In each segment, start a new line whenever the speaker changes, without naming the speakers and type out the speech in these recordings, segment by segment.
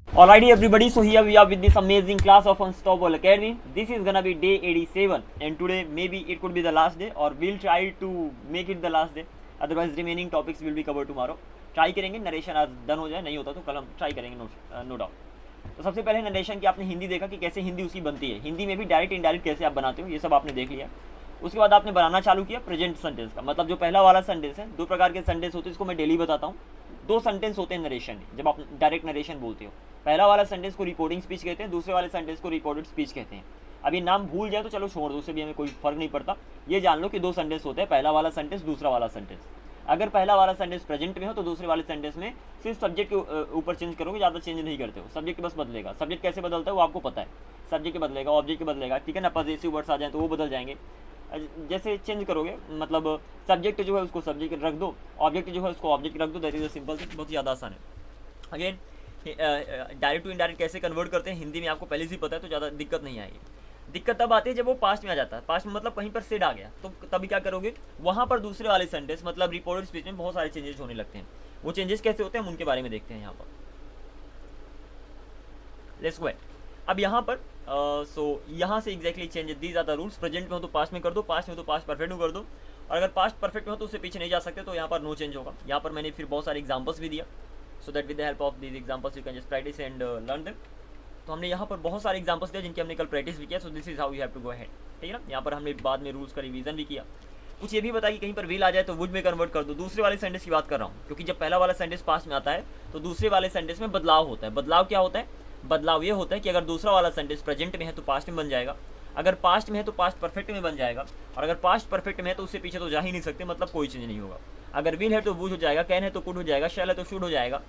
Alrighty everybody, so here we are with this amazing class of Unstoppable Academy. This is gonna be day 87 and today maybe it could be the last day or we'll try to make it the last day. Otherwise remaining topics will be covered tomorrow. Try करेंगे narration आज done हो जाए, नहीं होता तो कल हम try करेंगे, नो डाउट। तो सबसे पहले नरेशन की आपने हिंदी देखा कि कैसे हिंदी उसकी बनती है, हिंदी में भी डायरेक्ट इनडायरेक्ट कैसे आप बनाते हो, ये सब आपने देख लिया। उसके बाद आपने बनाना चालू किया प्रेजेंट सेंटेंस का, मतलब जो पहला वाला सेंटेंस है, दो प्रकार के सेंटेंस होते हैं, इसको मैं डेली बताता हूँ। दो सेंटेंस होते हैं नरेशन, जब आप डायरेक्ट नरेशन बोलते हो। पहला वाला सेंटेंस को रिपोर्टिंग स्पीच कहते हैं, दूसरे वाले सेंटेंस को रिपोर्टेड स्पीच कहते हैं। अब ये नाम भूल जाए तो चलो छोड़ दो, उससे भी हमें कोई फर्क नहीं पड़ता। ये जान लो कि दो सेंटेंस होते हैं, पहला वाला सेंटेंस, दूसरा वाला सेंटेंस। अगर पहला वाला सेंटेंस प्रेजेंट में हो तो दूसरे वाले सेंटेंस में सिर्फ सब्जेक्ट के ऊपर चेंज करोगे, ज़्यादा चेंज नहीं करते हो। सब्जेक्ट बस बदलेगा। सब्जेक्ट कैसे बदलता है वो आपको पता है, सब्जेक्ट के बदलेगा, ऑब्जेक्ट के बदलेगा, ठीक है ना। पॉजिटिव वर्ड्स आ जाए तो वो बदल जाएंगे, जैसे चेंज करोगे। मतलब सब्जेक्ट जो है उसको सब्जेक्ट रख दो, ऑब्जेक्ट जो है उसको ऑब्जेक्ट रख दो, that is a simple thing, बहुत ज़्यादा आसान है। अगेन डायरेक्ट टू इनडायरेक्ट कैसे कन्वर्ट करते हैं हिंदी में आपको पहले से ही पता है, तो ज़्यादा दिक्कत नहीं आएगी। दिक्कत तब आती है जब वो पास्ट में आ जाता है। पास्ट में मतलब कहीं पर सेड आ गया तो तभी क्या करोगे, वहाँ पर दूसरे वाले सेंटेंस मतलब रिपोर्टेड स्पीच में बहुत सारे चेंजेस होने लगते हैं। वो चेंजेस कैसे होते हैं हम उनके बारे में देखते हैं यहाँ पर। Let's go. अब यहाँ पर यहाँ से exactly change, these are the rules. Present में हो तो पास्ट में कर दो, पास्ट में हो तो पास्ट परफेक्ट में कर दो, और अगर पास्ट परफेक्ट में हो तो उससे पीछे नहीं जा सकते, तो यहाँ पर नो चेंज होगा। यहाँ पर मैंने फिर बहुत सारे एग्जाम्पल्स भी दिया, so that with the help of these examples you can just practice and learn them. तो हमने यहाँ पर बहुत सारे एग्जाम्पल्स दिए जिनकी हमने कल प्रैक्टिस भी किया, so this is how you have to go ahead, ठीक है ना। यहाँ पर हमने बाद में रूल्स का रिवीजन भी किया। कुछ ये भी बताया कि कहीं पर विल आ जाए तो वुड में कन्वर्ट कर दो। दूसरे वाले सेंटेंस की बात कर रहा हूँ, क्योंकि जब पहला वाला सेंटेंस पास्ट में आता है तो दूसरे वाले सेंटेंस में बदलाव होता है। बदलाव क्या होता है, बदलाव ये होता है कि अगर दूसरा वाला सेंटेंस प्रेजेंट में है तो पास्ट में बन जाएगा, अगर पास्ट में है तो पास्ट परफेक्ट में बन जाएगा, और अगर पास्ट परफेक्ट में है तो उससे पीछे तो जा ही नहीं सकते, मतलब कोई चेंज नहीं होगा। अगर विल है तो वुड हो जाएगा, कैन है तो कुड हो जाएगा, शैल है तो शुड हो जाएगा,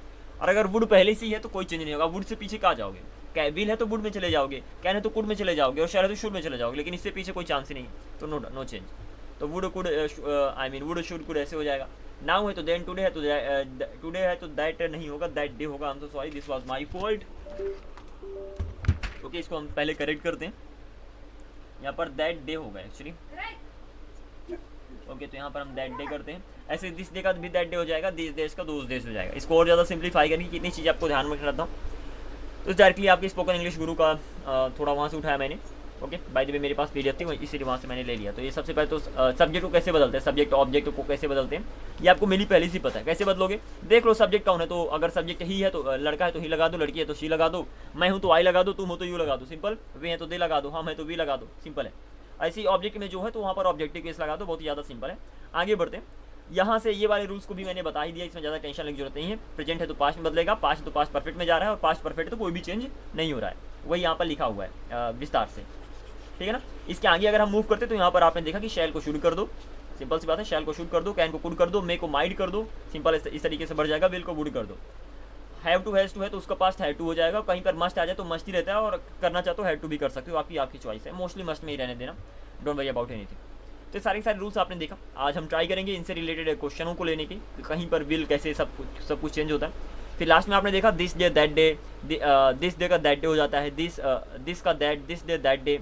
और अगर वुड पहले से ही है तो कोई चेंज नहीं होगा। वुड से पीछे कहाँ जाओगे, विल है तो वुड में चले जाओगे, कैन है तो कुड में चले जाओगे, और शैल है तो शुड में चले जाओगे, लेकिन इससे पीछे कोई चांस ही नहीं, तो नो चेंज। तो would could I mean would should could ऐसे हो जाएगा। नाउ है तो देन, टुडे है तो टुडे है तो दैट नहीं होगा, दैट डे होगा। I am so sorry, this was my fault. Okay, इसको हम पहले करेक्ट करते हैं। यहाँ पर दैट डे होगा एक्चुअली। ओके, तो यहाँ पर हम दैट डे करते हैं। ऐसे दिस डे का भी दैट डे हो जाएगा, दिस डेज का दोज डेज हो जाएगा। इसको और ज़्यादा सिंप्लीफाई करके कितनी चीज़ आपको ध्यान में रखना था, तो डायरेक्टली आपके स्पोकन इंग्लिश गुरु का थोड़ा वहाँ से उठाया मैंने। ओके, बाय द वे मेरे पास पीडीएफ थी, इसीलिए वहाँ से मैंने ले लिया। तो ये सबसे पहले तो सब्जेक्ट को कैसे बदलते हैं, सब्जेक्ट ऑब्जेक्ट को कैसे बदलते हैं, ये आपको मेरी पहले से पता है। कैसे बदलोगे, देख लो सब्जेक्ट कौन है, तो अगर सब्जेक्ट ही है तो लड़का है तो ही लगा दो, लड़की है तो शी लगा दो, मैं हूँ तो आई लगा दो, तुम हो तो यू लगा दो, सिंपल। वे है तो दे लगा दो, हम है तो वी लगा दो, सिंपल है। ऐसे ही ऑब्जेक्ट में जो है तो वहाँ पर ऑब्जेक्टिव केस लगा दो, बहुत ही ज़्यादा सिंपल है। आगे बढ़ते हैं। यहाँ से ये वाले रूल्स को भी मैंने बता ही दिया, इसमें ज़्यादा टेंशन लेने की जरूरत नहीं है। प्रेजेंट है तो पास्ट में बदलेगा, पास्ट तो पास्ट परफेक्ट में जा रहा है, और पास्ट परफेक्ट तो कोई भी चेंज नहीं हो रहा है, वही यहाँ पर लिखा हुआ है विस्तार से, ठीक है ना। इसके आगे अगर हम मूव करते तो यहाँ पर आपने देखा कि शैल को शुड कर दो, सिंपल सी बात है, शैल को शुड कर दो, कैन को कुड कर दो, मे को माइड कर दो, सिंपल इस तरीके से बढ़ जाएगा। विल को वुड कर दो। हैव टू हैज़ टू है तो उसका पास्ट हैव टू हो जाएगा, कहीं पर मस्ट आ जाए तो मस्ट ही रहता है, और करना चाहते हो हैव टू भी कर सकते हो, आपकी चॉइस है। मोस्टली मस्ट में ही रहने देना, डोंट वरी अबाउट एनीथिंग। तो सारे रूल्स आपने देखा। आज हम ट्राई करेंगे इनसे रिलेटेड क्वेश्चनों को लेने की, कहीं पर विल कैसे सब कुछ चेंज होता है। फिर लास्ट में आपने देखा this day that day, this day का दैट डे हो जाता है, दिस का that, this day that day.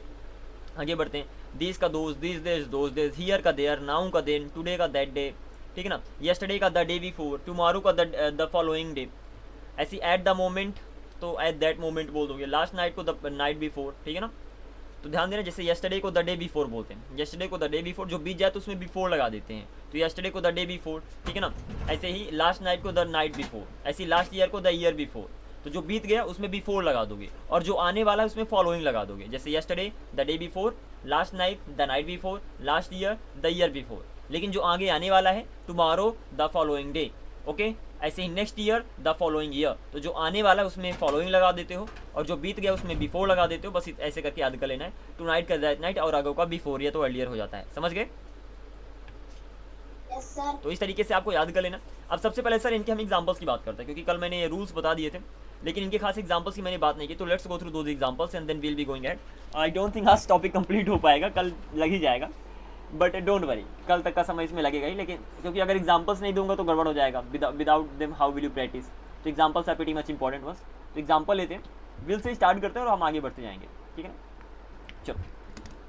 आगे बढ़ते हैं। दिस का those, this days those days, here का देयर, नाउ का देन, टुडे का दैट डे, ठीक है ना। येस्टरडे का द डे बिफोर, टुमारो का द फॉलोइंग डे। ऐसी एट द मोमेंट तो एट दैट मोमेंट बोल दोगे। लास्ट नाइट को द नाइट बिफोर, ठीक है ना। तो ध्यान देना, जैसे येस्टरडे को द डे बिफोर बोलते हैं, येस्टरडे को द डे बिफोर, जो बीत जाए तो उसमें बिफोर लगा देते हैं, तो येस्टरडे को द डे बिफोर, ठीक है ना। ऐसे ही लास्ट नाइट को द नाइट बिफोर, ऐसे ही लास्ट ईयर को द ईयर बिफोर, तो जो बीत गया उसमें बिफोर लगा दोगे, और जो आने वाला है उसमें फॉलोइंग लगा दोगे। जैसे yesterday the day before, last night the night before, last year the year before. लेकिन जो आगे आने वाला है tomorrow the following day, okay. ऐसे ही next year the following year, तो जो आने वाला है उसमें फॉलोइंग लगा देते हो, और जो बीत गया उसमें बिफोर लगा देते हो। बस ऐसे करके याद कर लेना है। टू नाइट का दैट नाइट, और आगे का बिफोर, ये तो अर्लियर हो जाता है, समझ गए।
Yes, sir.
तो इस तरीके से आपको याद कर लेना। अब सबसे पहले सर इनके हम एग्जांपल्स की बात करते हैं, क्योंकि कल मैंने ये रूल्स बता दिए थे, लेकिन इनके खास एग्जांपल्स की मैंने बात नहीं की। तो let's go through those examples and then we'll be going ahead. I don't think आज टॉपिक कंप्लीट हो पाएगा, कल लग ही जाएगा, बट डोंट वरी, कल तक का समय इसमें लगेगा ही। लेकिन क्योंकि अगर एग्जांपल्स नहीं दूंगा तो गड़बड़ हो जाएगा, without them how will you practice. तो examples are pretty much important बस। तो एग्जांपल लेते हैं, विल से स्टार्ट करते हैं और हम आगे बढ़ते जाएंगे, ठीक है ना। चलो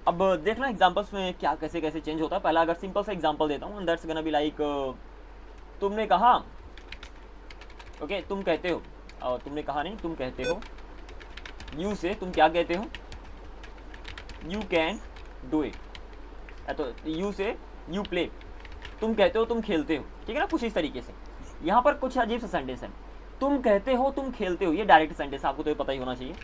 अब देखना एग्जांपल्स में क्या कैसे कैसे चेंज होता है। पहला अगर सिंपल सा एग्जांपल देता हूँ, दैट्स गोना बी लाइक तुमने कहा, ओके, तुम कहते हो, और तुमने कहा नहीं, तुम कहते हो, यू से तुम क्या कहते हो, यू कैन डू इट, तो यू से यू प्ले, तुम कहते हो तुम खेलते हो, ठीक है ना, कुछ इस तरीके से। यहाँ पर कुछ अजीब सा सेंटेंस है, तुम कहते हो तुम खेलते हो, ये डायरेक्ट सेंटेंस आपको तो ये पता ही होना चाहिए,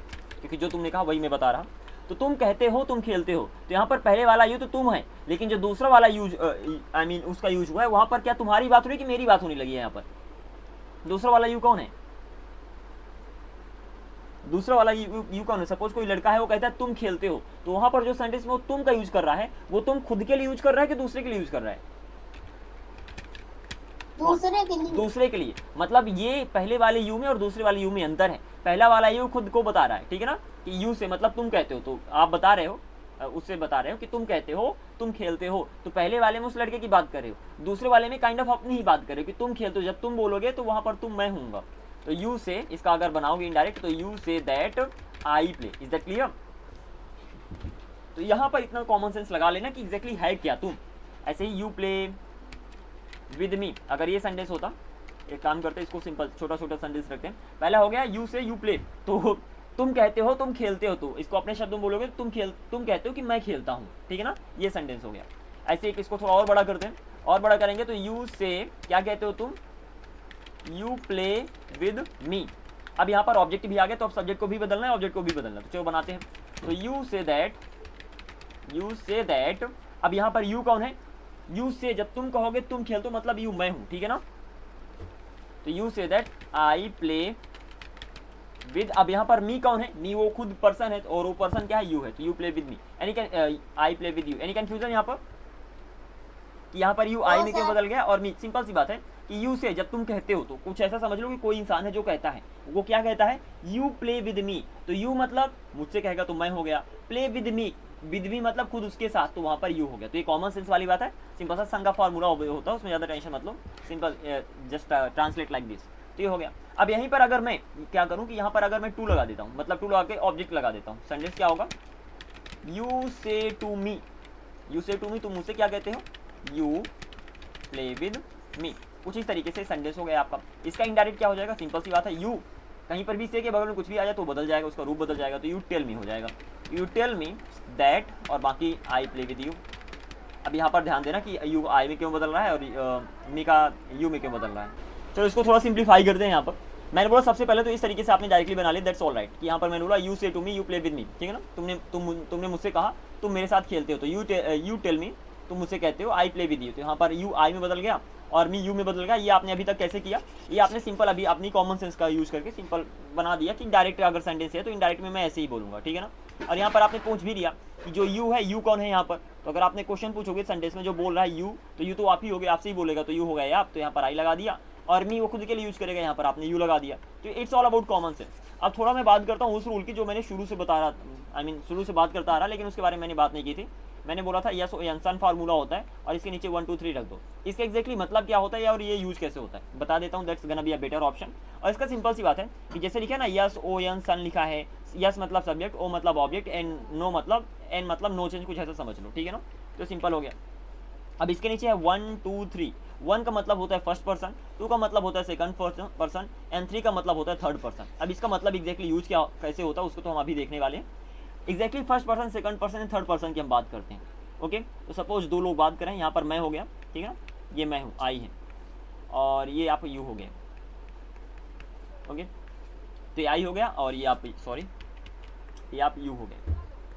क्योंकि जो तुमने कहा वही मैं बता रहा। तो तुम कहते हो तुम खेलते हो, तो यहाँ पर पहले वाला यू तो तुम है, लेकिन जो दूसरा वाला यूज आई मीन उसका यूज हुआ है, वहाँ पर क्या तुम्हारी बात हो रही है कि मेरी बात होने लगी है? यहाँ पर दूसरा वाला यू कौन है? दूसरा वाला यू कौन है? सपोज कोई लड़का है, वो कहता है तुम खेलते हो, तो वहाँ पर जो सेंटेंस में वो तुम का यूज कर रहा है, वो तुम खुद के लिए यूज कर रहा है कि दूसरे के लिए यूज कर रहा है? दूसरे के लिए। मतलब ये पहले वाले यू में और दूसरे वाले यू में अंतर है। पहला वाला यू खुद को बता रहा है, ठीक है ना, कि यू से मतलब तुम कहते हो, तो आप बता रहे हो, उससे बता रहे हो कि तुम कहते हो तुम खेलते हो, तो पहले वाले में उस लड़के की बात कर रहे हो, दूसरे वाले में काइंड ऑफ अपनी ही बात कर रहे हो कि तुम खेलते हो। जब तुम बोलोगे तो वहां पर तुम मैं हूँगा, तो यू से इसका अगर बनाओगे इनडायरेक्ट, तो you say that I play. Is that clear? तो यहाँ पर इतना कॉमन सेंस लगा लेना कि एग्जैक्टली है क्या तुम। ऐसे ही यू प्ले विद मी, अगर ये सेंटेंस होता, एक काम करते हैं, इसको सिंपल छोटा छोटा सेंटेंस रखते हैं। पहला हो गया यू से यू प्ले, तो तुम कहते हो तुम खेलते हो, तो इसको अपने शब्दों में बोलोगे तुम कहते हो कि मैं खेलता हूँ, ठीक है ना, ये सेंटेंस हो गया। ऐसे एक इसको थोड़ा और बड़ा करते हैं, और बड़ा करेंगे तो यू से क्या कहते हो तुम, यू प्ले विद मी। अब यहाँ पर ऑब्जेक्ट भी आ गया, तो अब सब्जेक्ट को भी बदलना है, ऑब्जेक्ट को भी बदलना है, तो चलो बनाते हैं। तो यू से दैट, अब यहाँ पर यू कौन है? यू से जब तुम कहोगे तुम खेलते हो, मतलब यू मैं हूं, ठीक है ना, तो you say that I play with. अब यहाँ पर मी कौन है? मी वो खुद पर्सन है, और वो पर्सन क्या है? यू है, तो you play with me, any I play with you. Any confusion यहाँ पर? यहाँ पर यू आई में क्यों बदल गया और मी? सिंपल सी बात है कि यू से जब तुम कहते हो, तो कुछ ऐसा समझ लो कि कोई इंसान है जो कहता है, वो क्या कहता है? यू प्ले विद मी, तो यू मतलब मुझसे कहेगा तो मैं हो गया, प्ले विद मी मतलब खुद उसके साथ, तो वहाँ पर यू हो गया। तो ये कॉमन सेंस वाली बात है, सिंपल सा संग का फॉर्मूला होता है, उसमें ज़्यादा टेंशन मतलब, simple just translate like this. तो ये हो गया। अब यहीं पर अगर मैं क्या करूँ कि यहाँ पर अगर मैं टू लगा देता हूँ, मतलब टू लगा के ऑब्जेक्ट लगा देता हूँ, सेंटेंस क्या होगा? यू से टू मी, तुम मुझसे क्या कहते हो? यू प्ले विद मी। कुछ इस तरीके से सेंटेंस हो गया आपका। इसका इनडायरेक्ट क्या हो जाएगा? सिंपल सी बात है, यू कहीं पर भी से के बगल में कुछ भी आ जाए तो बदल जाएगा, उसका रूप बदल जाएगा, तो यू टेल मी हो जाएगा। यू टेल मी दैट, और बाकी आई प्ले विद यू। अब यहाँ पर ध्यान देना कि यू आई में क्यों बदल रहा है और मी का यू में क्यों बदल रहा है। चलो इसको थोड़ा सिंप्लीफाई करते हैं। यहाँ पर मैंने बोला सबसे पहले तो इस तरीके से आपने डायरेक्टली बना लिया, दैट्स ऑल राइट, कि यहाँ पर मैंने बोला you say to me, you play with me, ठीक है ना। तुमने मुझसे कहा तुम मेरे साथ खेलते हो, तो यू टेल मी, तुम मुझसे कहते हो आई प्ले विद यू, तो यहाँ पर यू आई में बदल गया और मी यू में बदल गया। ये आपने अभी तक कैसे किया? ये आपने सिंपल अभी अपनी कॉमन सेंस का यूज करके सिंपल बना दिया कि डायरेक्ट अगर सेंटेंस है तो इनडायरेक्ट में मैं ऐसे ही बोलूँगा, ठीक है ना। और यहाँ पर आपने पूछ भी दिया कि जो यू है, यू कौन है यहाँ पर, तो अगर आपने क्वेश्चन पूछोगे सेंटेंस में जो बोल रहा है यू, तो यू तो आप ही होगे, आपसे ही बोलेगा, तो यू हो गया आप, तो यहाँ पर आई लगा दिया, और मी वो खुद के लिए यूज करेगा, यहाँ पर आपने यू लगा दिया। तो it's all about common sense. अब थोड़ा मैं बात करता हूँ उस रूल की जो मैंने शुरू से बता रहा, शुरू से बात करता आ रहा, लेकिन उसके बारे में मैंने बात नहीं की थी। मैंने बोला था यस एंसन फार्मूला होता है और इसके नीचे 1 2 3 रख दो। इसका एग्जैक्टली मतलब क्या होता है और ये यूज कैसे होता है बता देता हूँ, that's gonna be a better option. और इसका सिंपल सी बात है कि जैसे लिखा है ना, यस ओ एन सन लिखा है, यस मतलब सब्जेक्ट, ओ मतलब ऑब्जेक्ट, एन नो मतलब एन मतलब नो चेंज, कुछ ऐसा समझ लो, ठीक है ना। तो सिंपल हो गया। अब इसके नीचे है 1 2 3। 1 का मतलब होता है फर्स्ट पर्सन, 2 का मतलब होता है सेकंड पर्सन, एंड 3 का मतलब होता है थर्ड पर्सन। अब इसका मतलब एग्जैक्टली यूज क्या कैसे होता है उसको तो हम अभी देखने वाले हैं। Exactly first person, second person and third person की हम बात करते हैं। ओके, तो सपोज दो लोग बात करें, यहाँ पर मैं हो गया, ठीक है ना, ये मैं हूँ, आई है, और ये आप यू हो गए। ओके, तो ये आई हो गया और ये आप सॉरी ये आप यू हो गए।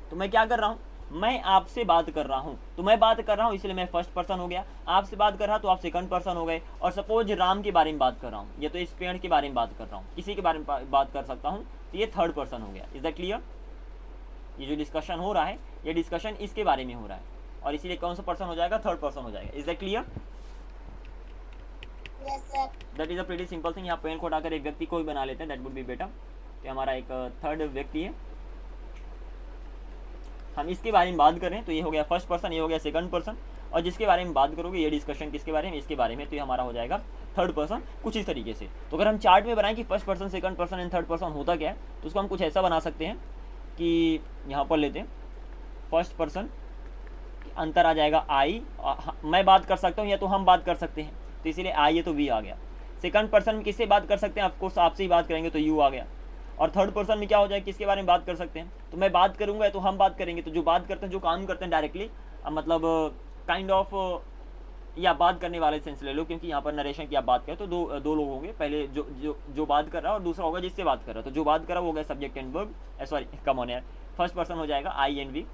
तो मैं क्या कर रहा हूँ? मैं आपसे बात कर रहा हूँ, तो मैं बात कर रहा हूँ इसलिए मैं फर्स्ट पर्सन हो गया। आपसे बात कर रहा तो आप सेकंड पर्सन हो गए। और सपोज राम के बारे में बात कर रहा हूँ, या तो इस पेड़ के बारे में बात कर रहा हूँ, किसी के बारे में बात कर सकता हूँ, तो ये थर्ड पर्सन हो गया। Is that clear? ये जो डिस्कशन हो रहा है, ये डिस्कशन इसके बारे में हो रहा है, और इसीलिए कौन सा पर्सन हो जाएगा? थर्ड पर्सन हो जाएगा। Is that clear?
Yes sir.
That is a pretty simple thing. यहाँ पेन को हटाकर एक व्यक्ति को ही बना लेते हैं, दैट वुड बी बेटर। तो हमारा एक थर्ड व्यक्ति है, हम इसके बारे में बात करें तो ये हो गया फर्स्ट पर्सन, ये हो गया सेकंड पर्सन, और जिसके बारे में बात करोगे ये डिस्कशन किसके बारे में? इसके बारे में, तो ये हमारा हो जाएगा थर्ड पर्सन, कुछ इस तरीके से। तो अगर हम चार्ट में बनाएं कि first person, second person and third person होता क्या है, तो उसको हम कुछ ऐसा बना सकते हैं कि यहाँ पर लेते हैं फर्स्ट पर्सन, अंतर आ जाएगा आई, मैं बात कर सकता हूँ या तो हम बात कर सकते हैं, तो इसीलिए आई है तो वी आ गया। सेकंड पर्सन में किससे बात कर सकते हैं, ऑफकोर्स आपसे ही बात करेंगे तो यू आ गया। और थर्ड पर्सन में क्या हो जाए, किसके बारे में बात कर सकते हैं, तो मैं बात करूंगा तो हम बात करेंगे। तो जो बात करते हैं, जो काम करते हैं डायरेक्टली, मतलब काइंड ऑफ या बात करने वाले सेंस ले लो, क्योंकि यहाँ पर नरेशन की आप बात करें तो दो लोग होंगे, पहले जो बात कर रहा है और दूसरा होगा जिससे बात कर रहा है। तो जो बात कर रहा है वो हो गया subject and verb, sorry come on यार, फर्स्ट पर्सन हो जाएगा आई एंड वी।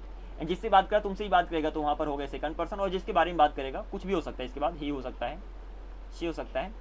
जिससे बात करा तुमसे ही बात करेगा तो वहाँ पर हो गया सेकंड पर्सन। और जिसके बारे में बात करेगा कुछ भी हो सकता है इसके बाद, ही हो सकता है, शी हो सकता है,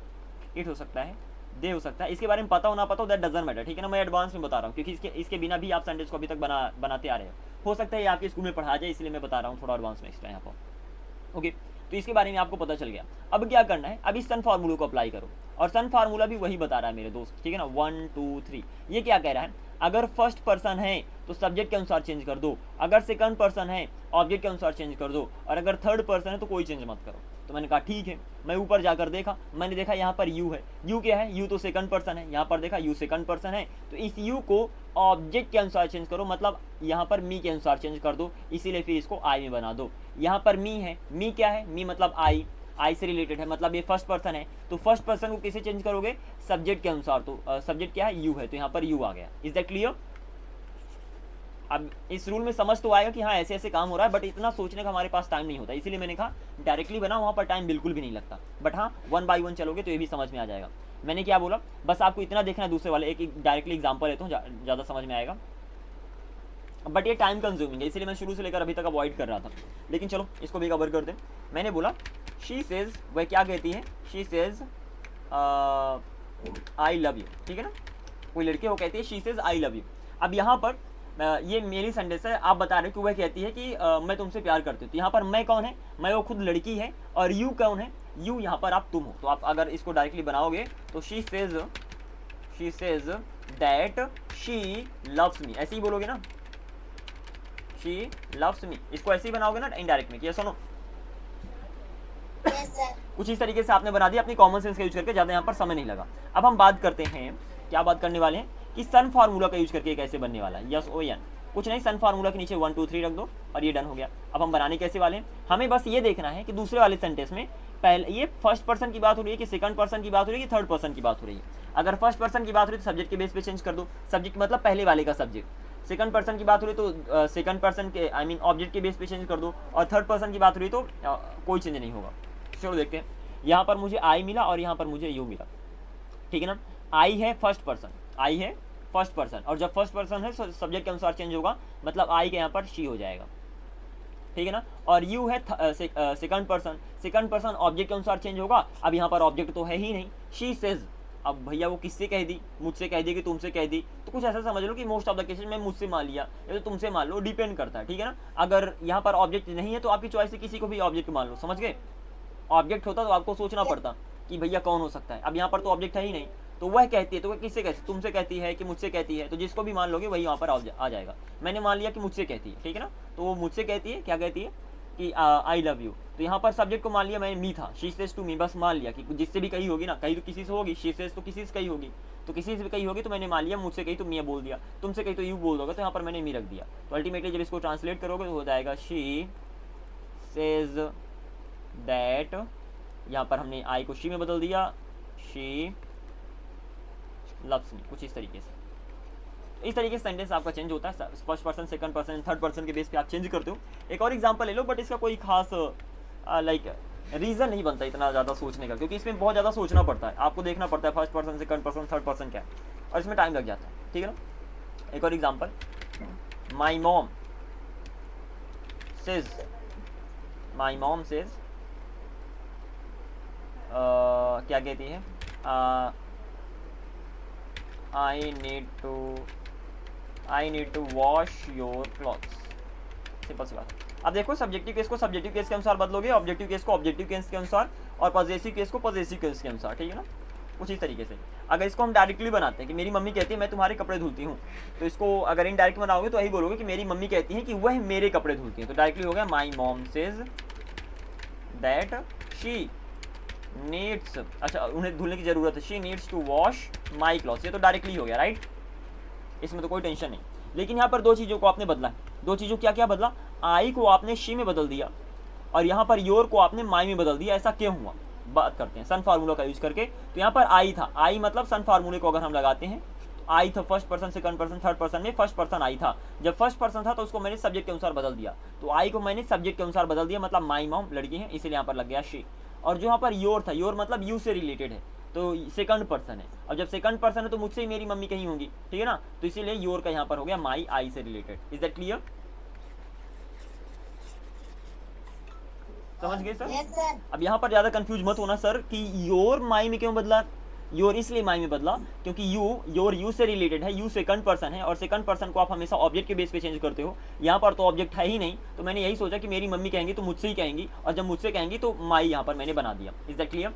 इट हो सकता है, दे हो सकता है। इसके बारे में पता हो ना पता हो दैट डजंट मैटर, ठीक है ना। मैं एडवांस में बता रहा हूँ क्योंकि इसके बिना भी आप सेंटेंस को अभी तक बनाते आ रहे हो सकता है आपके स्कूल में पढ़ा जाए, इसलिए मैं बता रहा हूँ थोड़ा एडवांस में एक्स्ट्रा यहाँ पर। ओके, तो इसके बारे में आपको पता चल गया। अब क्या करना है, अभी सन फार्मूले को अप्लाई करो। और सन फार्मूला भी वही बता रहा है मेरे दोस्त, ठीक है ना, 1 2 3। ये क्या कह रहा है, अगर फर्स्ट पर्सन है तो सब्जेक्ट के अनुसार चेंज कर दो, अगर सेकंड पर्सन है ऑब्जेक्ट के अनुसार चेंज कर दो, और अगर थर्ड पर्सन है तो कोई चेंज मत करो। तो मैंने कहा ठीक है। मैं ऊपर जाकर देखा, मैंने देखा यहाँ पर यू है। यू क्या है, यू तो सेकंड पर्सन है। यहाँ पर देखा यू सेकंड पर्सन है, तो इस यू को ऑब्जेक्ट के अनुसार चेंज करो, मतलब यहाँ पर मी के अनुसार चेंज कर दो, इसीलिए फिर इसको आई में बना दो। यहाँ पर मी है, मी क्या है, मी मतलब आई, आई से रिलेटेड है, मतलब ये फर्स्ट पर्सन है। तो फर्स्ट पर्सन को किसे चेंज करोगे, सब्जेक्ट के अनुसार। तो सब्जेक्ट क्या है, यू है, तो यहाँ पर यू आ गया। Is that clear. अब इस रूल में समझ तो आएगा कि हाँ ऐसे ऐसे काम हो रहा है, बट इतना सोचने का हमारे पास टाइम नहीं होता, इसीलिए मैंने कहा डायरेक्टली बना, वहाँ पर टाइम बिल्कुल भी नहीं लगता। बट हाँ 1 by 1 चलोगे तो ये भी समझ में आ जाएगा। मैंने क्या बोला, बस आपको इतना देखना है। दूसरे वाले एक डायरेक्टली एग्जाम्पल लेता हूँ, ज़्यादा समझ में आएगा। बट ये टाइम कंज्यूमिंग है, इसलिए मैं शुरू से लेकर अभी तक अवॉइड कर रहा था, लेकिन चलो इसको भी कवर कर दें। मैंने बोला शी सेज, वह क्या कहती है, she says I love you, ठीक है ना। कोई लड़की वो कहती है she says I love you. अब यहाँ पर ये मेरी सेंटेंस है, आप बता रहे हो कि वह कहती है कि मैं तुमसे प्यार करती हूँ। तो यहाँ पर मैं कौन है, मैं वो खुद लड़की है, और यू कौन है, यू यहाँ पर आप तुम हो। तो आप अगर इसको डायरेक्टली बनाओगे तो she says that she loves me, ऐसे ही बोलोगे ना, शी लव्स मी। इसको ऐसे ही बनाओगे ना इनडायरेक्ट में, कि सुनो कुछ इस तरीके से आपने बना दिया अपनी कॉमन सेंस का यूज करके, ज़्यादा यहाँ पर समय नहीं लगा। अब हम बात करते हैं, क्या बात करने वाले हैं कि सन फार्मूला का यूज करके कैसे बनने वाला है। यस ओ एन, कुछ नहीं, सन फार्मूला के नीचे 1 2 3 रख दो और ये डन हो गया। अब हम बनाने कैसे वाले हैं, हमें बस ये देखना है कि दूसरे वाले सेंटेंस में पहले ये फर्स्ट पर्सन की बात हो रही है कि सेकंड पर्सन की बात हो रही है कि थर्ड पर्सन की बात हो रही है। अगर फर्स्ट पर्सन की बात हो रही है तो सब्जेक्ट के बेस पे चेंज कर दो, सब्जेक्ट मतलब पहले वाले का सब्जेक्ट। सेकंड पर्सन की बात हो रही तो सेकंड पर्सन के आई मीन ऑब्जेक्ट के बेस पे चेंज कर दो, और थर्ड पर्सन की बात हो रही तो कोई चेंज नहीं होगा। चलो देखते हैं, यहाँ पर मुझे आई मिला और यहाँ पर मुझे यू मिला, ठीक है ना। आई है फर्स्ट पर्सन, आई है फर्स्ट पर्सन, और जब फर्स्ट पर्सन है सब्जेक्ट के अनुसार चेंज होगा, मतलब आई के यहाँ पर शी हो जाएगा, ठीक है ना। और यू है second person, second person object के अनुसार चेंज होगा। अब यहाँ पर ऑब्जेक्ट तो है ही नहीं, शी सेज। अब भैया वो किससे कह दी, मुझसे कह दी कि तुमसे कह दी, तो कुछ ऐसा समझ लो कि मोस्ट ऑफ द केसेस में मुझसे मान लिया या तो तुमसे मान लो, डिपेंड करता है, ठीक है ना। अगर यहाँ पर ऑब्जेक्ट नहीं है तो आपकी चॉइस से किसी को भी ऑब्जेक्ट मान लो, समझ गए। ऑब्जेक्ट होता तो आपको सोचना पड़ता कि भैया कौन हो सकता है। अब यहाँ पर तो ऑब्जेक्ट है ही नहीं, तो वह कहती है, तो वह किससे कहती है, तुमसे कहती है कि मुझसे कहती है, तो जिसको भी मान लोगे वही वहाँ पर आ जाएगा। मैंने मान लिया कि मुझसे कहती है, ठीक है ना, तो वो मुझसे कहती है, क्या कहती है कि आई लव यू। तो यहाँ पर सब्जेक्ट को मान लिया मैंने, मी था, शी सेज टू मी, बस मान लिया कि जिससे भी कही होगी ना, कही तो किसी से होगी, शी सेज तो किसी से कही होगी, तो किसी से भी कही होगी, तो मैंने मान लिया मुझसे कही तो मी बोल दिया, तुमसे कही तो यू बोल दोगे, तो यहाँ पर मैंने मी रख दिया। तो अल्टीमेटली जब इसको ट्रांसलेट करोगे तो हो जाएगा शी सेज दैट, यहाँ पर हमने आई को शी में बदल दिया, शी लव्स मी, कुछ इस तरीके से। इस तरीके से सेंटेंस आपका चेंज होता है, first person second person third person के बेस पे आप चेंज करते हो। एक और एग्जांपल ले लो, बट इसका कोई खास लाइक रीज़न नहीं बनता इतना ज़्यादा सोचने का, क्योंकि इसमें बहुत ज़्यादा सोचना पड़ता है, आपको देखना पड़ता है first person second person third person क्या है, और इसमें टाइम लग जाता है, ठीक है ना। एक और example, my mom says, my mom says क्या कहती है, I need to wash your clothes. Simple सी बात है। अब देखो सब्जेक्टिव केस को सब्जेक्टिव केस के अनुसार बदलोगे, ऑब्जेक्टिव केस को ऑब्जेक्टिव केस के अनुसार, और पॉजिटिव केस को पॉजिटिव केस के अनुसार, ठीक है ना। कुछ इस तरीके से अगर इसको हम डायरेक्टली बनाते हैं कि मेरी मम्मी कहती है मैं तुम्हारे कपड़े धुलती हूँ, तो इसको अगर इनडायरेक्ट बनाओगे तो यही बोलोगे कि मेरी मम्मी कहती है कि वह मेरे कपड़े धुलती है। तो डायरेक्टली हो गया my mom says that she needs, अच्छा उन्हें धुलने की जरूरत है, she needs to wash my clothes. ये तो डायरेक्टली हो गया, राइट, इसमें तो कोई टेंशन नहीं। लेकिन यहाँ पर दो चीज़ों को आपने बदला है, दो चीज़ों क्या क्या बदला, आई को आपने शी में बदल दिया और यहाँ पर योर को आपने माई में बदल दिया। ऐसा क्यों हुआ, बात करते हैं सन फार्मूला का यूज करके। तो यहाँ पर आई था, आई मतलब सन फार्मूले को अगर हम लगाते हैं, आई था first person, second person, third person में फर्स्ट पर्सन आई था। जब फर्स्ट पर्सन था तो उसको मैंने सब्जेक्ट के अनुसार बदल दिया, तो आई को मैंने सब्जेक्ट के अनुसार बदल दिया, मतलब माई मॉम लड़की है इसीलिए यहाँ पर लग गया शी। और जो यहाँ पर योर था, योर मतलब यू से रिलेटेड है, तो सेकंड पर्सन है, और जब सेकंड पर्सन है तो मुझसे ही मेरी मम्मी कहीं होंगी, ठीक है ना, तो इसीलिए योर का यहाँ पर हो गया माई, आई से रिलेटेड। Is that clear? समझ गए सर?
Yes, sir.
अब यहाँ पर ज़्यादा कंफ्यूज मत होना सर कि योर माई में क्यों बदला। योर इसलिए माई में बदला क्योंकि यू, योर यू से रिलेटेड है, यू सेकंड पर्सन है, और सेकंड पर्सन को आप हमेशा ऑब्जेक्ट के बेस पे चेंज करते हो। यहाँ पर तो ऑब्जेक्ट है ही नहीं, तो मैंने यही सोचा कि मेरी मम्मी कहेंगी तो मुझसे ही कहेंगी, और जब मुझसे कहेंगी तो माई यहाँ पर मैंने बना दिया। Is that clear?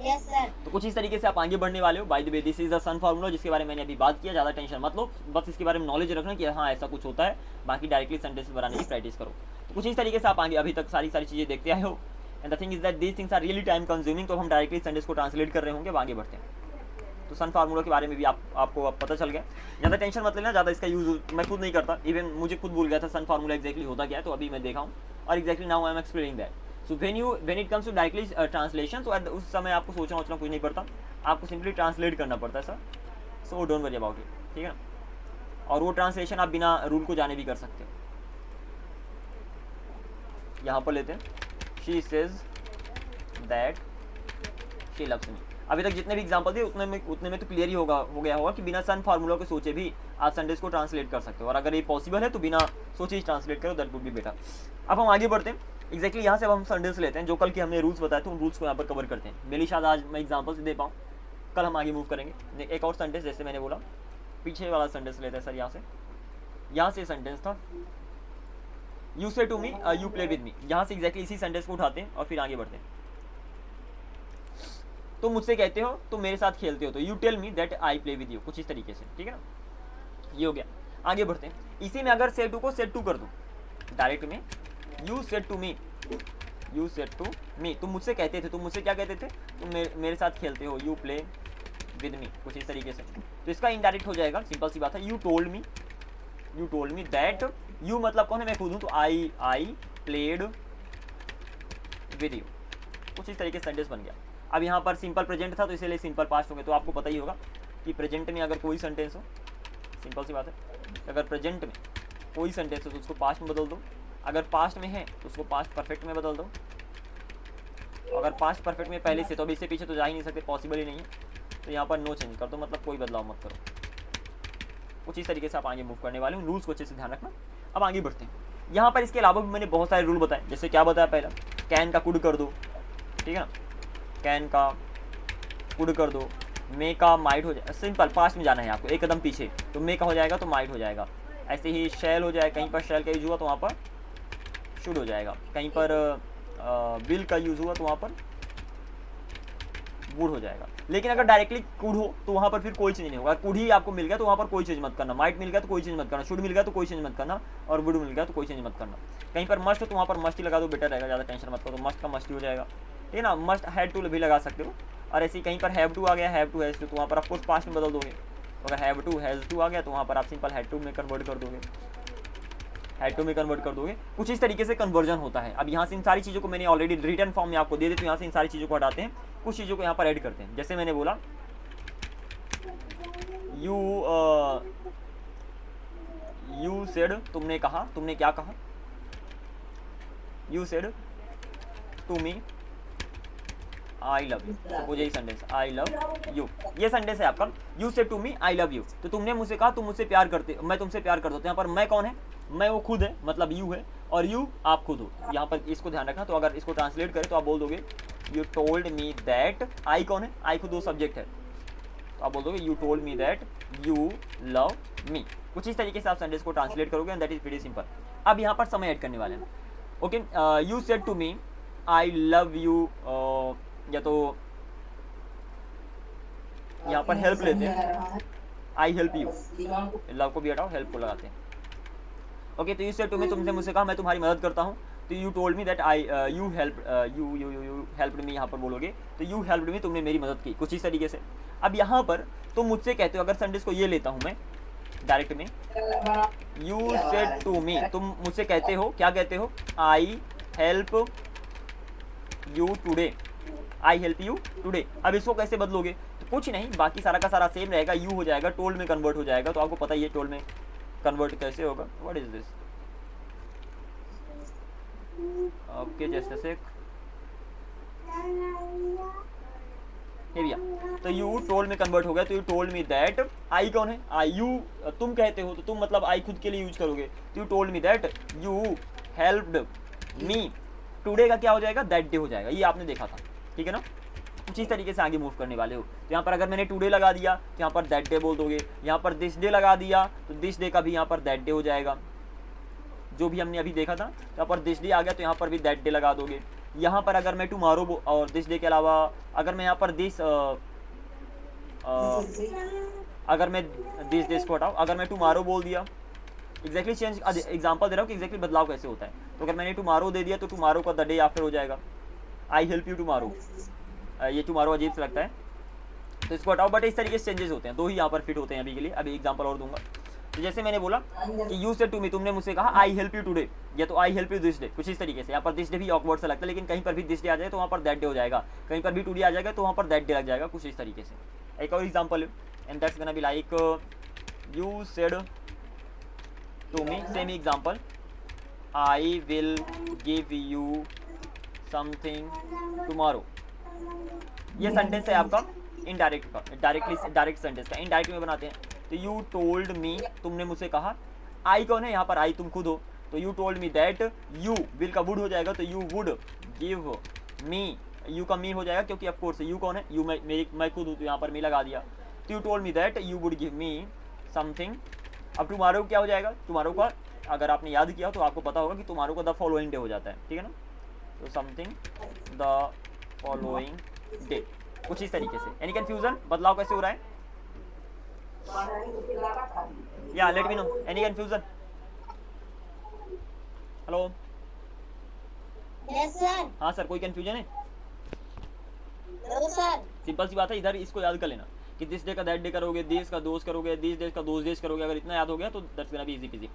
Yes, sir.
तो कुछ इस तरीके से आप आगे बढ़ने वाले हो। By the way this is the sun formula, जिसके बारे में मैंने अभी बात किया। ज़्यादा टेंशन मत लो, बस इसके बारे में नॉलेज रखना कि हाँ ऐसा कुछ होता है, बाकी डायरेक्टली सेंटेंस बनाने की प्रैक्टिस करो। तो कुछ इस तरीके से आप आगे अभी तक सारी चीज़ें देखते आए हो। And the thing is that these things are really time consuming, तो हम डायरेक्टली सेंटेंस को ट्रांसलेट कर रहे होंगे। आगे बढ़ते हैं। तो सन फार्मूला के बारे में भी आपको अब पता चल गया। ज़्यादा टेंशन मत लेना, ज़्यादा इसका यूज़ मैं खुद नहीं करता, इवन मुझे खुद भूल गया था सन फार्मूला एक्जैक्टली होता क्या है, तो अभी मैं देखा हूँ और exactly now I am explaining that. So when it comes to directly translation, तो उस समय आपको सोचना वोचना कुछ नहीं पड़ता, आपको सिंपली ट्रांसलेट करना पड़ता है sir. So don't worry about it, ठीक है ना। और वो ट्रांसलेशन आप बिना रूल को जाने भी कर सकते हो। यहाँ पर लेते हैं, she says that she loves me. अभी तक जितने भी एग्जांपल दिए उतने में तो क्लियर ही हो गया होगा कि बिना सन फार्मूला के सोचे भी आप सेंटेंस को ट्रांसलेट कर सकते हो, और अगर ये पॉसिबल है तो बिना सोचे ही ट्रांसलेट करो, दैट वुड बी बेटर। अब हम आगे बढ़ते हैं। एक्जैक्टली यहाँ से अब हम सेंटेंस लेते हैं, जो कल के हमने रूल्स बताए थे उन रूल्स को यहाँ पर कवर करते हैं। मेरी शायद आज मैं एग्जाम्पल से दे पाऊँ, कल हम आगे मूव करेंगे। एक और सेंटेंस, जैसे मैंने बोला पीछे वाला सेंटेंस लेते हैं सर। यहाँ से सेंटेंस था you say to me you play with me. यहाँ से एक्जैक्टली इसी सेंटेंस को उठाते हैं और फिर आगे बढ़ते हैं। तुम मुझसे कहते हो तुम मेरे साथ खेलते हो, तो you tell me that I play with you, कुछ इस तरीके से, ठीक है ना। ये हो गया। आगे बढ़ते हैं। इसी में अगर से टू को सेट टू कर दूँ डायरेक्ट में, you said to me, you said to me, तुम मुझसे कहते थे, तुम मुझसे क्या कहते थे, तुम मेरे साथ खेलते हो, यू प्ले विद मी, कुछ इस तरीके से। तो इसका इनडायरेक्ट हो जाएगा, सिंपल सी बात है, you told me that, you मतलब कौन है, मैं खुद हूँ, तो आई प्लेड विद यू, कुछ इस तरीके से सेंटेंस बन गया। अब यहाँ पर सिंपल प्रेजेंट था तो इसलिए सिंपल पास्ट हो गया। तो आपको पता ही होगा कि प्रेजेंट में अगर कोई सेंटेंस हो, सिंपल सी बात है, अगर प्रेजेंट में कोई सेंटेंस हो तो उसको पास्ट में बदल दो, अगर पास्ट में है तो उसको पास्ट परफेक्ट में बदल दो, अगर पास्ट परफेक्ट में पहले से, तो अभी इससे पीछे तो जा ही नहीं सकते, पॉसिबल ही नहीं है, तो यहाँ पर नो चेंज कर दो, मतलब कोई बदलाव मत करो। कुछ इस तरीके से आप आगे मूव करने वाले हो, रूल्स को अच्छे से ध्यान रखना। अब आगे बढ़ते हैं। यहाँ पर इसके अलावा भी मैंने बहुत सारे रूल बताए, जैसे क्या बताया पहला, कैन का कुड कर दो, ठीक है ना, कैन का कुड कर दो, मे का माइट हो जाए, सिंपल पास्ट में जाना है आपको, एक कदम पीछे, तो मे का हो जाएगा तो माइट हो जाएगा। ऐसे ही शैल हो जाए, कहीं पर शैल का यूज हुआ तो वहाँ पर शुड हो जाएगा, कहीं पर विल का यूज हुआ तो वहाँ पर वुड हो जाएगा। लेकिन अगर डायरेक्टली कुड हो तो वहाँ पर फिर कोई चेंज नहीं होगा। कुड ही आपको मिल गया तो वहाँ पर कोई चेंज मत करना, माइट मिल गया तो कोई चेंज मत करना, शुड मिल गया तो कोई चेंज मत करना, और वुड मिल गया तो कोई चेंज मत करना। कहीं पर मस्ट हो तो वहाँ पर मस्ट ही लगा दो, बेटर रहेगा, ज़्यादा टेंशन मत करो, तो मस्ट का मस्ट ही हो जाएगा, ठीक है ना। मस्ट हैड टू भी लगा सकते हो, और ऐसे ही कहीं पर हैव टू आ गया, हैव टू हैज़ टू, तो वहाँ पर ऑफकोर्स पास्ट में बदल दोगे। अगर हैव टू हैज़ टू आ गया तो वहाँ पर आप सिंपल हैड टू में कन्वर्ट कर दोगे, हैड टू में कन्वर्ट कर दोगे। कुछ इस तरीके से कन्वर्जन होता है। अब यहाँ से इन सारी चीज़ों को मैंने ऑलरेडी रिटर्न फॉर्म में आपको दे देती हूँ, यहाँ से इन सारी चीज़ों को हटाते हैं, कुछ चीज़ों को यहाँ पर ऐड करते हैं। जैसे मैंने बोला यू सेड, तुमने कहा, तुमने क्या कहा, you said to me I love you, suppose यही सेंटेंस, आई लव यू, ये सेंटेंस है आपका, you said to me I love you, तो तुमने मुझसे कहा तुम मुझसे प्यार करते, मैं तुमसे प्यार करता हूँ। तो यहाँ पर मैं कौन है, मैं वो खुद है, मतलब यू है, और यू आप खुद हो, यहाँ पर इसको ध्यान रखना। तो अगर इसको ट्रांसलेट करें तो आप बोल दोगे यू टोल्ड मी दैट, आई कौन है, आई खुद वो सब्जेक्ट है, तो आप बोल दोगे you told me that you love me. कुछ इस तरीके से आप सेंटेंस को ट्रांसलेट करोगे, and that is very simple. अब यहाँ पर समय ऐड करने वाले हैं। Okay, you said to me I love you, या तो यहाँ पर हेल्प लेते हैं, आई हेल्प यू, लव को भी हटाओ, हेल्प को लगाते हैं। ओके, तो यू सेड टू मी, तुमसे मुझसे कहा मैं तुम्हारी मदद करता हूँ, तो you told me that I you helped me, यहाँ पर बोलोगे तो यू हेल्प्ड मी, तुमने मेरी मदद की, कुछ इस तरीके से। अब यहाँ पर तुम मुझसे कहते हो, अगर सेंटेंस को ये लेता हूँ मैं डायरेक्ट में, यू सेड टू मी, तुम मुझसे कहते हो, क्या कहते हो, I help you today, I help you today. अब इसको कैसे बदलोगे, तो कुछ नहीं, बाकी सारा का सारा सेम रहेगा, यू हो जाएगा, टोल्ड में कन्वर्ट हो जाएगा। तो आपको पता ही है टोल्ड में कन्वर्ट कैसे होगा। What is this, okay just a sec, ये भैया। तो यू टोल्ड में कन्वर्ट हो गया, तो यू टोल्ड मी दैट, आई कौन है, आई, यू तुम कहते हो, तो तुम मतलब आई खुद के लिए यूज करोगे, तो you told me that you helped me today का क्या हो जाएगा, दैट डे हो जाएगा। ये आपने देखा था, ठीक है ना। कुछ इस तरीके से आगे मूव करने वाले हो। तो यहाँ पर अगर मैंने टुडे लगा दिया तो यहाँ पर दैट डे बोल दोगे, यहाँ पर दिस डे लगा दिया तो दिस डे का भी यहाँ पर दैट डे हो जाएगा, जो भी हमने अभी देखा था। तो यहाँ पर दिस डे आ गया तो यहाँ पर भी दैट डे लगा दोगे। यहाँ पर अगर मैं टुमारो और दिस डे के अलावा अगर मैं यहाँ पर दिस अगर मैं दिस डेज को हटाऊँ, अगर मैं टुमारो बोल दिया, एग्जैक्टली चेंज एग्जांपल दे रहा हूँ कि एग्जैक्टली बदलाव कैसे होता है। तो अगर मैंने टुमारो दे दिया तो टुमारो का द डे आफ्टर हो जाएगा, आई हेल्प यू टुमारो। ये टुमारो अजीब से लगता है तो इसको हटाओ, बट इस तरीके से चेंजेस होते हैं, दो ही यहाँ पर फिट होते हैं अभी के लिए। अभी एग्जांपल और दूंगा। तो जैसे मैंने बोला कि यू सेड टू मी, तुमने मुझसे कहा आई हेल्प यू टुडे, या तो I help you this day, कुछ इस तरीके से। यहाँ पर दिस डे भी ऑकवर्ड सा लगता है, लेकिन कहीं पर भी दिस डे आ जाए तो वहाँ पर दैट डे हो जाएगा, कहीं पर भी टुडे आ जाएगा तो वहाँ पर दैट डे लग जाएगा, कुछ इस तरीके से। एक और example, and that's gonna be like you said to me, same example, I will give you something tomorrow. ये सेंटेंस है आपका इनडायरेक्ट का, डायरेक्ट सेंटेंस का इनडायरेक्ट में बनाते हैं। तो यू टोल्ड मी, तुमने मुझसे कहा, आई कौन है, यहाँ पर आई तुम खुद हो, तो you told me that you, will का वुड हो जाएगा, तो you would give me, you का मी हो जाएगा क्योंकि ऑफ कोर्स यू कौन है, यू मैं खुद हूँ, तो यहाँ पर मी लगा दिया। तो you told me that you would give me something. अब टुमारो क्या हो जाएगा, टुमारो का अगर आपने याद किया तो आपको पता होगा कि टुमारो को द फॉलोइंग डे हो जाता है, ठीक है ना। तो समथिंग द फॉलोइंग डे, कुछ इस तरीके से। एनी कंफ्यूजन, बदलाव कैसे हो रहा है, या let me know, any confusion. Hello,
yes sir.
हाँ सर, कोई कंफ्यूजन है?
No sir.
सिंपल सी बात है, इधर इसको याद कर लेना कि दिस डे का दैट डे करोगे, दिस का दोस्त करोगे, दिस डेज का दोस्त डेज करोगे। अगर इतना याद हो गया तो that's gonna be easy PG.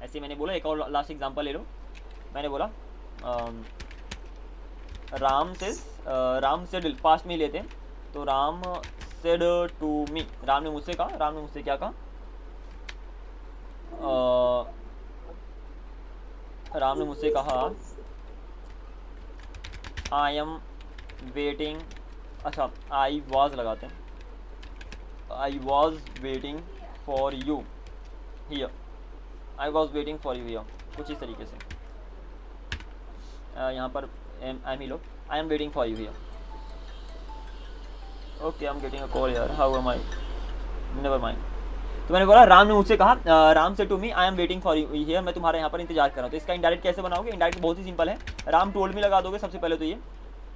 ऐसे मैंने बोला, एक और लास्ट एग्जांपल ले लो। मैंने बोला राम सेड, पास्ट में लेते हैं, तो Ram said to me, Ram ने मुझसे कहा, राम ने मुझसे क्या कहा, राम ने मुझसे कहा आई एम वेटिंग, अच्छा आई वॉज लगाते हैं, I was waiting for you here, I was waiting for you here, कुछ इस तरीके से। यहाँ पर आई मीन लो, I am waiting for you here. Okay, I am getting a call here, how am I, never mind. तो मैंने बोला राम ने मुझसे कहा, Ram said to me, I am waiting for you here, मैं तुम्हारे यहाँ पर इंतजार कर रहा हूँ। तो इसका इंडायरेक्ट कैसे बनाओगे, इंडायरेक्ट बहुत ही सिंपल है, राम टोल्ड मी लगा दोगे सबसे पहले। तो ये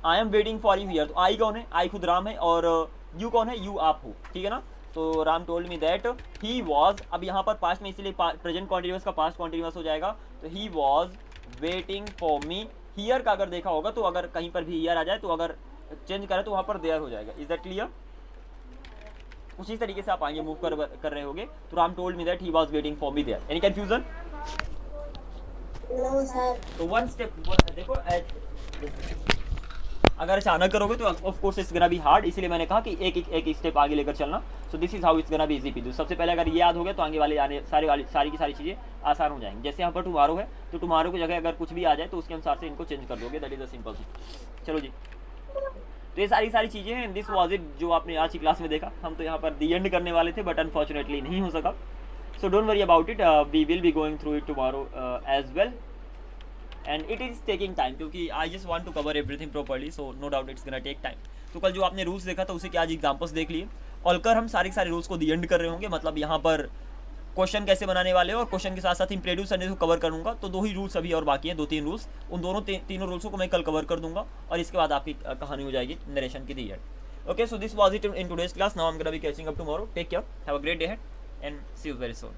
आई am waiting for you here, तो आई कौन है, आई खुद राम है, और यू कौन है, यू आप हो, ठीक है ना। तो Ram told me that he was, अब यहाँ पर पास्ट में इसलिए प्रेजेंट कॉन्टिन्यूअस का पास्ट कॉन्टिन्यूअस हो जाएगा, तो he was waiting for me. Here का अगर देखा होगा तो अगर कहीं पर भी हियर आ जाए तो अगर चेंज करें तो वहाँ पर देयर हो जाएगा। Is that clear? उसी तरीके से आप आगे मूव कर रहे होगे। तो Ram told me that he was waiting for me there. Any confusion?
No sir.
तो वन स्टेप देखो, अगर अचानक करोगे तो of course it's gonna be hard, इसलिए मैंने कहा कि एक स्टेप आगे लेकर चलना। So this is how it's gonna be easy peasy. सबसे पहले अगर ये याद हो गया तो आगे वाले आने सारी की सारी चीज़ें आसान हो जाएंगी। जैसे यहाँ पर टुमारो है तो टुमारो की जगह अगर कुछ भी आ जाए तो उसके अनुसार से इनको चेंज कर दोगे। That is the simple thing. चलो जी, तो ये सारी चीज़ें हैं। दिस वाज इट जो आपने आज की क्लास में देखा। हम तो यहाँ पर दी एंड करने वाले थे बट अनफॉर्चुनेटली नहीं हो सका। So don't worry about it, we will be going through it tomorrow as well and it is taking time, क्योंकि I just want to cover everything properly, so no doubt it's gonna take time. तो कल जो आपने rules देखा था उसे क्या आज एग्जाम्पल्स देख लिए, और कल हम सारे रूल्स को दी एंड कर रहे होंगे। मतलब यहाँ पर क्वेश्चन कैसे बनाने वाले हो और क्वेश्चन के साथ साथ इंप्रेडिव सेंटेंस को कवर करूँगा। तो 2 ही रूल्स अभी और बाकी हैं, 2-3 रूल्स। उन दोनों तीनों रूल्सों को मैं कल कवर कर दूंगा और इसके बाद आपकी कहानी हो जाएगी नरेशन की the end. Okay, so this was it in today's class. Now I am gonna be catching up tomorrow. Take care, have a great day ahead and see you very soon.